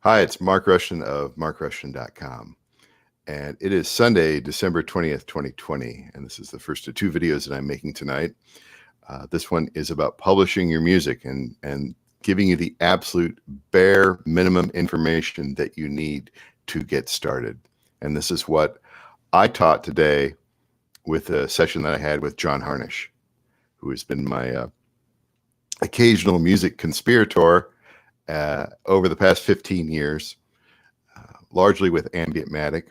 Hi, it's Mark Rushton of markrushton.com. And it is Sunday, December 20th, 2020. And this is the first of two videos that I'm making tonight. This one is about publishing your music and giving you the absolute bare minimum information that you need to get started. And this is what I taught today with a session that I had with John Harnish, who has been my occasional music conspirator over the past 15 years, largely with Ambient-Matic,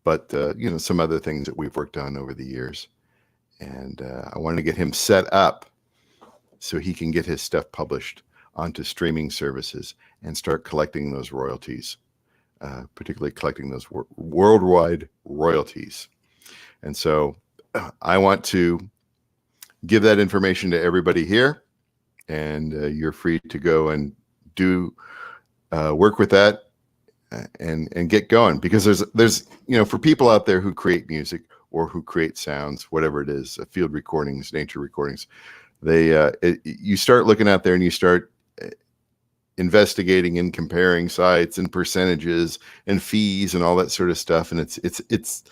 but some other things that we've worked on over the years. And I wanted to get him set up so he can get his stuff published onto streaming services and start collecting those royalties, particularly collecting those worldwide royalties. And so I want to give that information to everybody here, and you're free to go and do work with that and get going, because there's for people out there who create music or who create sounds, whatever it is, field recordings, nature recordings, you start looking out there and you start investigating and comparing sites and percentages and fees and all that sort of stuff, and it's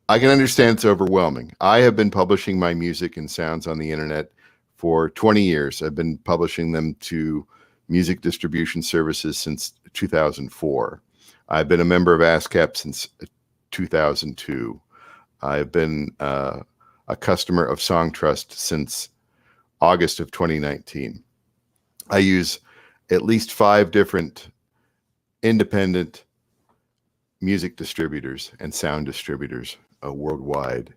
I can understand it's overwhelming. I have been publishing my music and sounds on the internet for 20 years. I've been publishing them to music distribution services since 2004. I've been a member of ASCAP since 2002. I've been a customer of Songtrust since August of 2019. I use at least 5 different independent music distributors and sound distributors worldwide.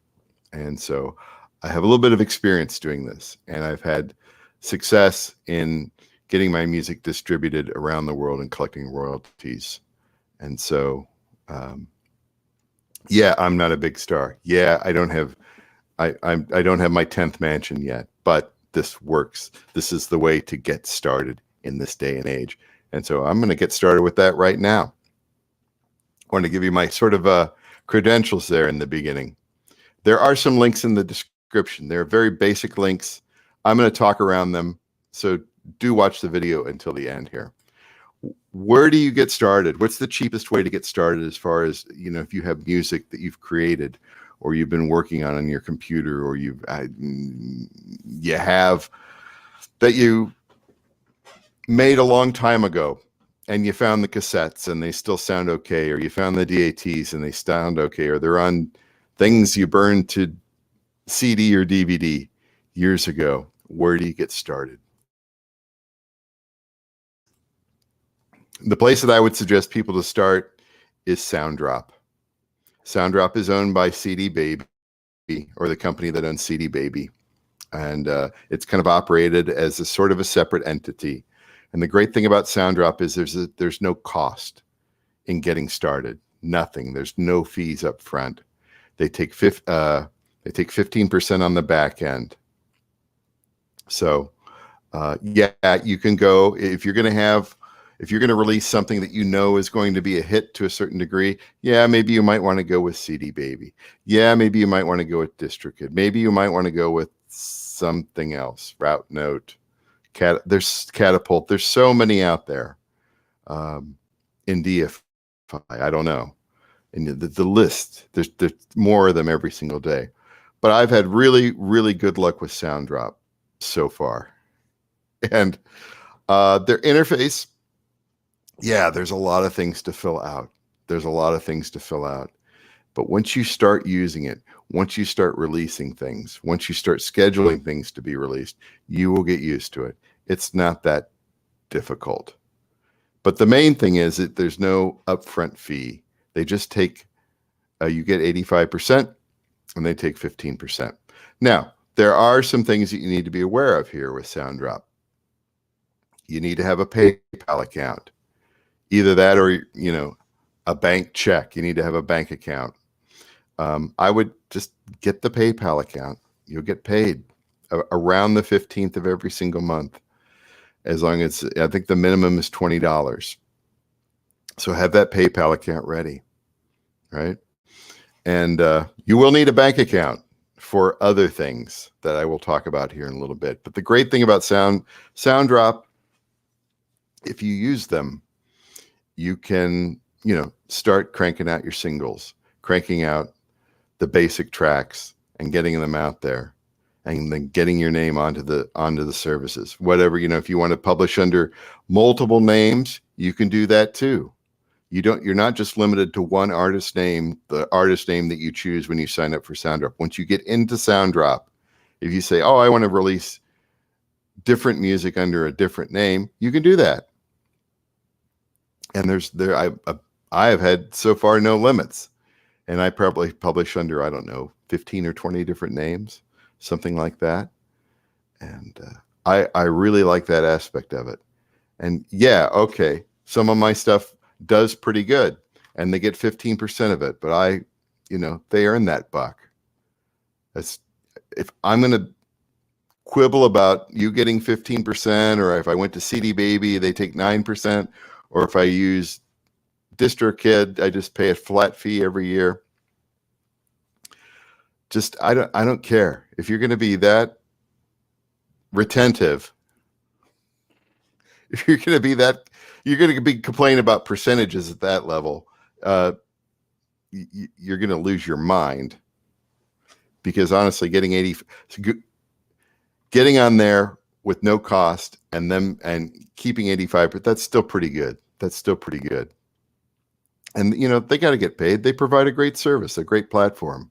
And so I have a little bit of experience doing this, and I've had success in getting my music distributed around the world and collecting royalties. And so, yeah, I'm not a big star. Yeah, I don't have my 10th mansion yet, but this works. This is the way to get started in this day and age. And so I'm going to get started with that right now. I want to give you my sort of credentials there in the beginning. There are some links in the description. They're very basic links. I'm going to talk around them, so do watch the video until the end here. Where do you get started? What's the cheapest way to get started as far as, if you have music that you've created or you've been working on your computer, or you have that you made a long time ago and you found the cassettes and they still sound okay, or you found the DATs and they sound okay, or they're on things you burned to CD or DVD years ago. Where do you get started? The place that I would suggest people to start is Sounddrop. Sounddrop is owned by CD Baby, or the company that owns CD Baby. And it's kind of operated as a sort of a separate entity. And the great thing about Sounddrop is there's no cost in getting started. Nothing. There's no fees up front. They take 15% on the back end. So yeah, you can go, if you're going to release something that is going to be a hit to a certain degree, yeah, maybe you might want to go with CD Baby. Yeah, maybe you might want to go with DistroKid. Maybe you might want to go with something else, Route Note, there's Catapult. There's so many out there. Indie, I don't know. And the list, there's more of them every single day. But I've had really, really good luck with Sounddrop so far. And their interface, yeah, there's a lot of things to fill out. But once you start using it, once you start releasing things, once you start scheduling things to be released, you will get used to it. It's not that difficult. But the main thing is that there's no upfront fee. They just take, you get 85%, and they take 15%. Now, there are some things that you need to be aware of here with Sounddrop. You need to have a PayPal account. Either that or, a bank check. You need to have a bank account. I would just get the PayPal account. You'll get paid around the 15th of every single month, as long as, I think the minimum is $20. So have that PayPal account ready, right? And you will need a bank account for other things that I will talk about here in a little bit. But the great thing about Sounddrop, if you use them, you can, start cranking out your singles, cranking out the basic tracks and getting them out there, and then getting your name onto the services. Whatever, if you want to publish under multiple names, you can do that too. You're not just limited to one artist name, the artist name that you choose when you sign up for SoundDrop. Once you get into SoundDrop, if you say, oh, I want to release different music under a different name, you can do that. And I have had so far no limits. And I probably publish under, I don't know, 15 or 20 different names, something like that. And I really like that aspect of it. And yeah, okay, some of my stuff does pretty good, and they get 15% of it, but they earn that buck. If I'm going to quibble about you getting 15%, or if I went to CD Baby, they take 9%, or if I use DistroKid, I just pay a flat fee every year. I don't care. If you're going to be that retentive, if you're going to be that, you're going to be complaining about percentages at that level, you're going to lose your mind. Because honestly, getting on there with no cost and keeping 85, but that's still pretty good. That's still pretty good. And they got to get paid. They provide a great service, a great platform.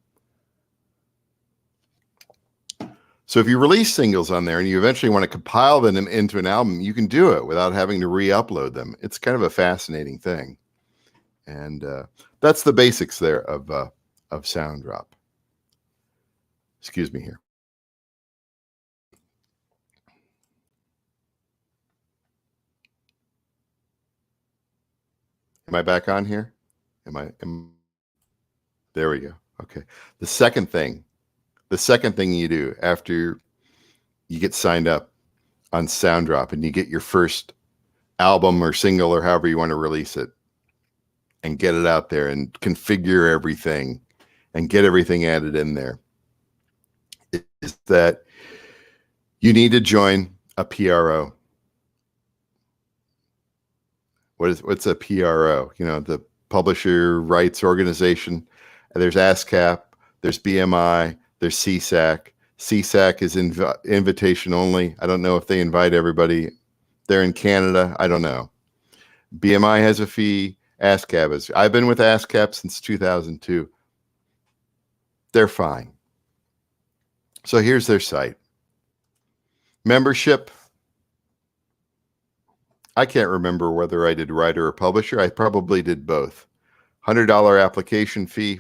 So if you release singles on there and you eventually want to compile them into an album, you can do it without having to re-upload them. It's kind of a fascinating thing. And that's the basics there of SoundDrop. Excuse me here. Am I back on here? There we go. Okay. The second thing you do after you get signed up on SoundDrop and you get your first album or single or however you want to release it, and get it out there and configure everything and get everything added in there, is that you need to join a PRO. What's a PRO? The Publisher Rights Organization. There's ASCAP, there's BMI, there's CSAC. CSAC is invitation only. I don't know if they invite everybody. They're in Canada. I don't know. BMI has a fee. ASCAP is. I've been with ASCAP since 2002. They're fine. So here's their site. Membership. I can't remember whether I did writer or publisher. I probably did both. $100 application fee.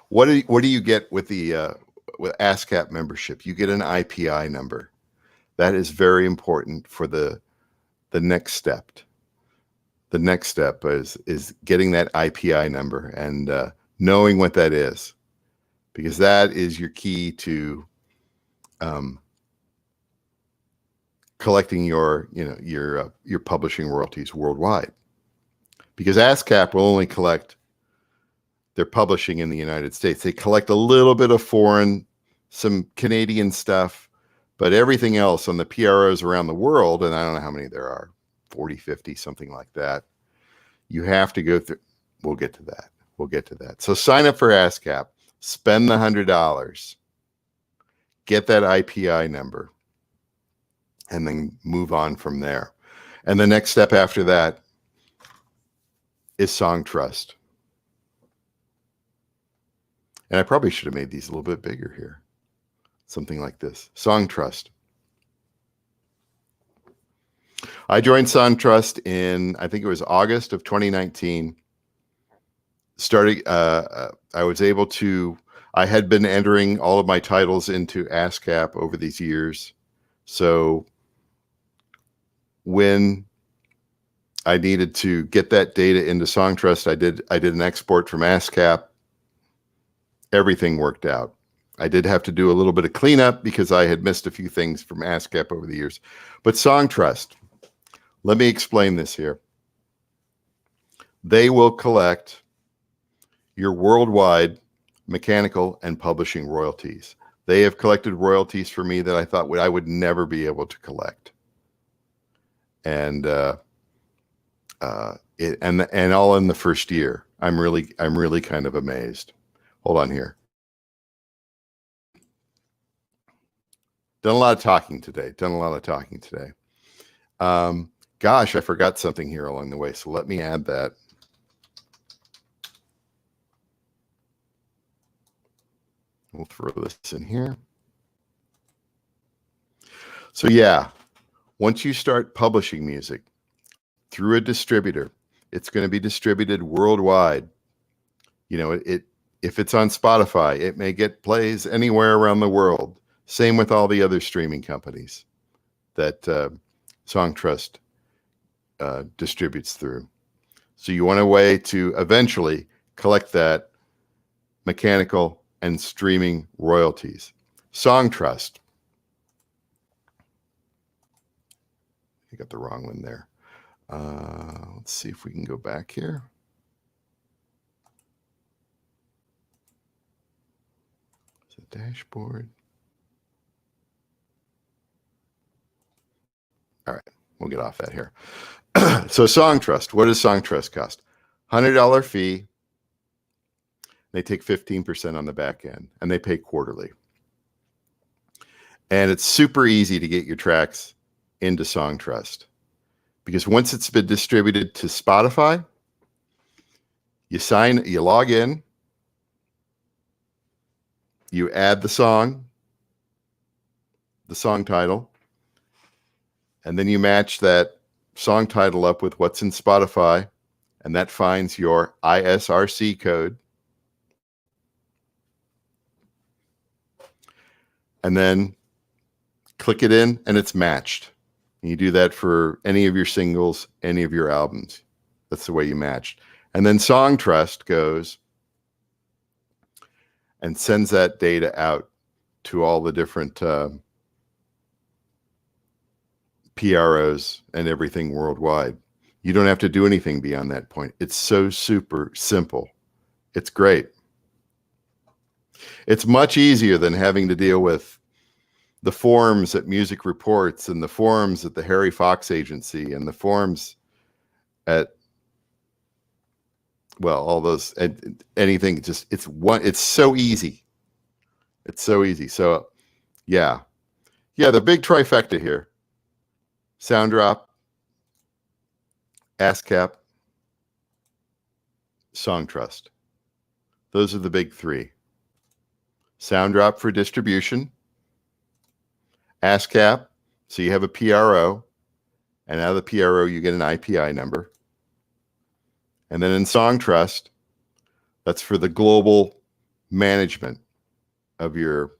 What do you get with the with ASCAP membership? You get an IPI number. That is very important for the next step. The next step is getting that IPI number and knowing what that is, because that is your key to collecting your publishing royalties worldwide. Because ASCAP will only collect their publishing in the United States. They collect a little bit of foreign, some Canadian stuff, but everything else on the PROs around the world, and I don't know how many there are, 40, 50, something like that. You have to go through. We'll get to that. So sign up for ASCAP, spend the $100, get that IPI number, and then move on from there. And the next step after that is Songtrust. And I probably should have made these a little bit bigger here. Something like this. Songtrust. I joined Songtrust in, I think it was August of 2019. I had been entering all of my titles into ASCAP over these years. So when I needed to get that data into Songtrust, I did an export from ASCAP. Everything worked out. I did have to do a little bit of cleanup because I had missed a few things from ASCAP over the years. But Songtrust, let me explain this here. They will collect your worldwide mechanical and publishing royalties. They have collected royalties for me that I thought I would never be able to collect. And And all in the first year. I'm really kind of amazed. Hold on here. Done a lot of talking today. Gosh, I forgot something here along the way. So let me add that. We'll throw this in here. So yeah, once you start publishing music through a distributor, it's going to be distributed worldwide. You know, if it's on Spotify, it may get plays anywhere around the world. Same with all the other streaming companies that Songtrust distributes through. So you want a way to eventually collect that mechanical and streaming royalties. Songtrust. I got the wrong one there. Let's see if we can go back here. The dashboard. All right, we'll get off that here. So Songtrust, what does Songtrust cost? $100 fee. They take 15% on the back end, and they pay quarterly. And it's super easy to get your tracks into Songtrust, because once it's been distributed to Spotify, you log in, you add the song title, and then you match that song title up with what's in Spotify, and that finds your ISRC code. And then click it in, and it's matched. And you do that for any of your singles, any of your albums. That's the way you match. And then Songtrust goes and sends that data out to all the different PROs and everything worldwide. You don't have to do anything beyond that point. It's so super simple. It's great. It's much easier than having to deal with the forms at Music Reports and the forms at the Harry Fox Agency and the forms at, well, all those, anything. Just it's so easy. It's so easy. So yeah, the big trifecta here: Soundrop, ASCAP, Songtrust. Those are the big three. Soundrop for distribution, ASCAP, so you have a PRO, and out of the PRO you get an IPI number. And then in Songtrust, that's for the global management of your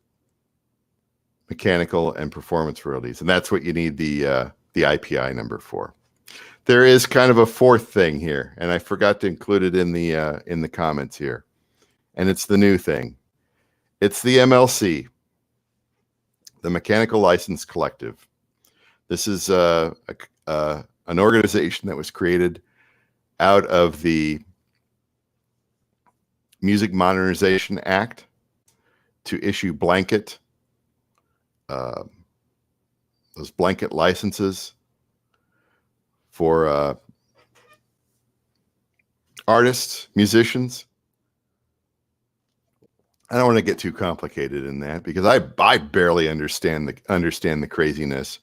mechanical and performance royalties, and that's what you need the IPI number for. There is kind of a fourth thing here, and I forgot to include it in the comments here, and it's the new thing. It's the MLC, the Mechanical License Collective. This is an organization that was created out of the Music Modernization Act to issue blanket, those blanket licenses for artists, musicians. I don't want to get too complicated in that, because I barely understand the craziness.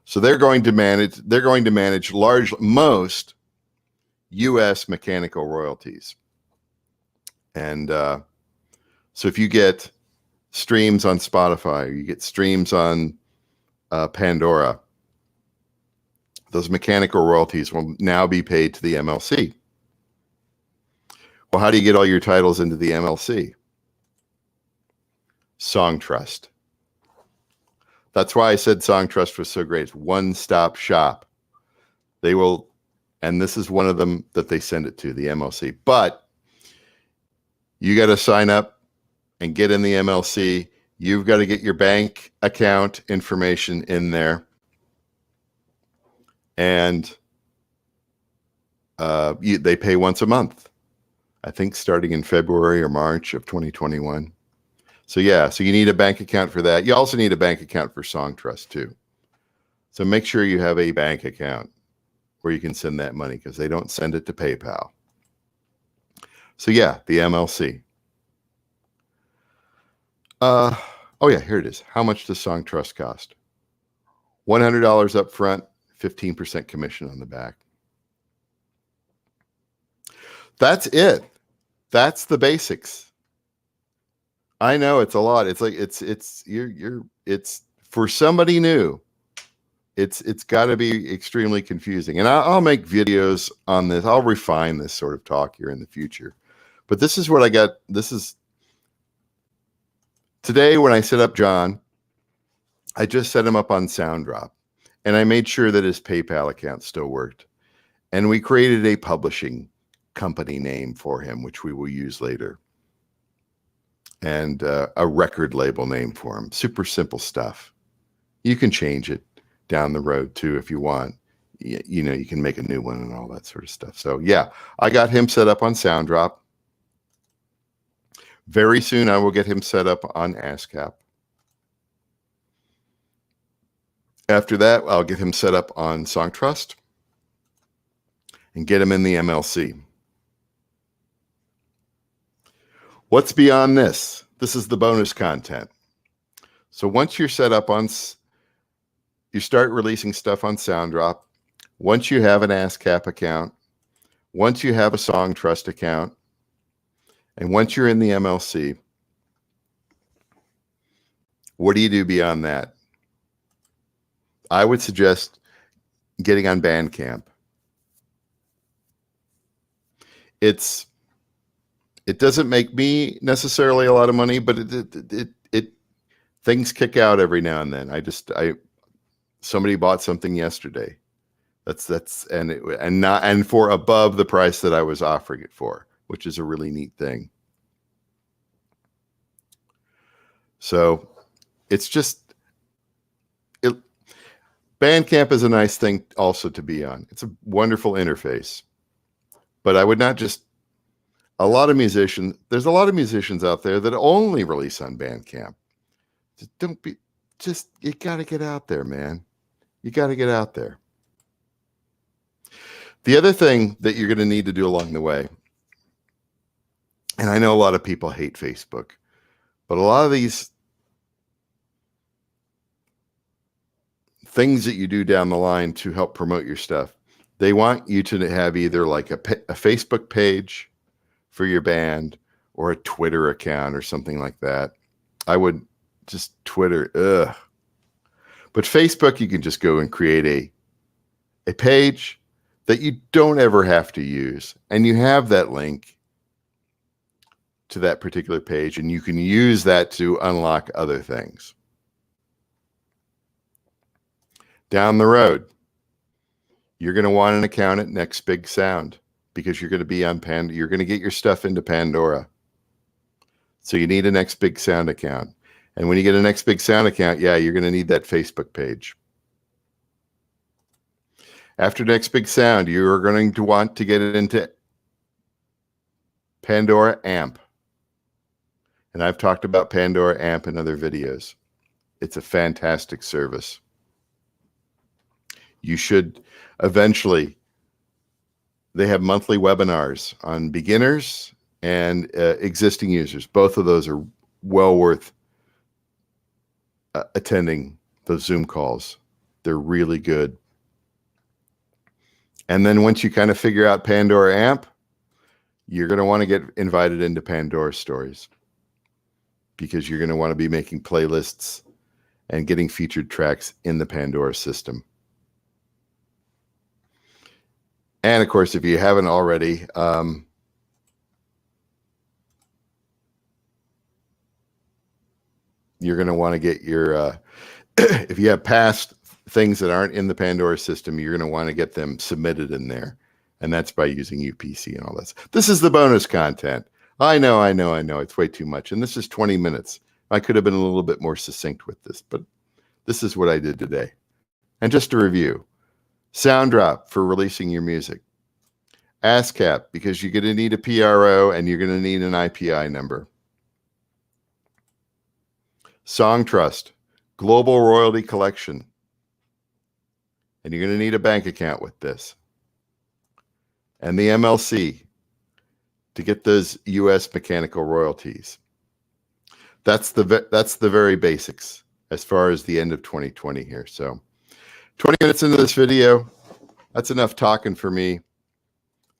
So they're going to manage most U.S. mechanical royalties. And so if you get streams on Spotify, or you get streams on Pandora, those mechanical royalties will now be paid to the MLC. Well, how do you get all your titles into the MLC? Songtrust. That's why I said Songtrust was so great. It's one-stop shop. They will, and this is one of them that they send it to, the MLC. But you got to sign up and get in the MLC. You've got to get your bank account information in there. And they pay once a month, I think starting in February or March of 2021. So yeah, so you need a bank account for that. You also need a bank account for Songtrust too. So make sure you have a bank account where you can send that money, because they don't send it to PayPal. So yeah, the MLC. Oh yeah, here it is. How much does Songtrust cost? $100 up front, 15% commission on the back. That's it. That's the basics. I know it's a lot. It's like it's for somebody new. It's got to be extremely confusing. And I'll make videos on this. I'll refine this sort of talk here in the future. But this is what I got. This is today when I set up John, I just set him up on SoundDrop, and I made sure that his PayPal account still worked. And we created a publishing company name for him, which we will use later. And a record label name for him. Super simple stuff. You can change it down the road too if you want. You know, you can make a new one and all that sort of stuff. So yeah, I got him set up on SoundDrop. Very soon I will get him set up on ASCAP. After that, I'll get him set up on Songtrust and get him in the MLC. What's beyond this? This is the bonus content. So once you're set up on, you start releasing stuff on SoundDrop. Once you have an ASCAP account, once you have a Songtrust account, and once you're in the MLC, what do you do beyond that? I would suggest getting on Bandcamp. It doesn't make me necessarily a lot of money, but it things kick out every now and then. Somebody bought something yesterday. And for above the price that I was offering it for, which is a really neat thing. So it's just Bandcamp is a nice thing also to be on. It's a wonderful interface. But I would not just there's a lot of musicians out there that only release on Bandcamp. You got to get out there, man. You got to get out there. The other thing that you're going to need to do along the way, and I know a lot of people hate Facebook, but a lot of these things that you do down the line to help promote your stuff, they want you to have either like a Facebook page for your band or a Twitter account or something like that. I would just Twitter, But Facebook, you can just go and create a page that you don't ever have to use. And you have that link to that particular page, and you can use that to unlock other things. Down the road, you're going to want an account at Next Big Sound because you're going to be on you're going to get your stuff into Pandora. So you need a Next Big Sound account. And when you get a Next Big Sound account, yeah, you're going to need that Facebook page. After Next Big Sound, you're going to want to get it into Pandora AMP. And I've talked about Pandora AMP in other videos. It's a fantastic service. You should eventually, they have monthly webinars on beginners and existing users. Both of those are well worth attending those Zoom calls. They're really good. And then once you kind of figure out Pandora AMP, you're going to want to get invited into Pandora Stories because you're going to want to be making playlists and getting featured tracks in the Pandora system. And of course, if you haven't already, you're going to want to get your, if you have past things that aren't in the Pandora system, you're going to want to get them submitted in there. And that's by using UPC and all that. This is the bonus content. I know. It's way too much. And this is 20 minutes. I could have been a little bit more succinct with this, but this is what I did today. And just to review, SoundDrop for releasing your music. ASCAP, because you're going to need a PRO and you're going to need an IPI number. Songtrust, global royalty collection. And you're going to need a bank account with this. and the MLC to get those U.S. mechanical royalties. That's the very basics as far as the end of 2020 here. So 20 minutes into this video, that's enough talking for me.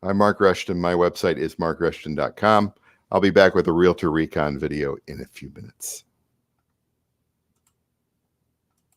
I'm Mark Rushton. My website is markrushton.com. I'll be back with a Realtor Recon video in a few minutes.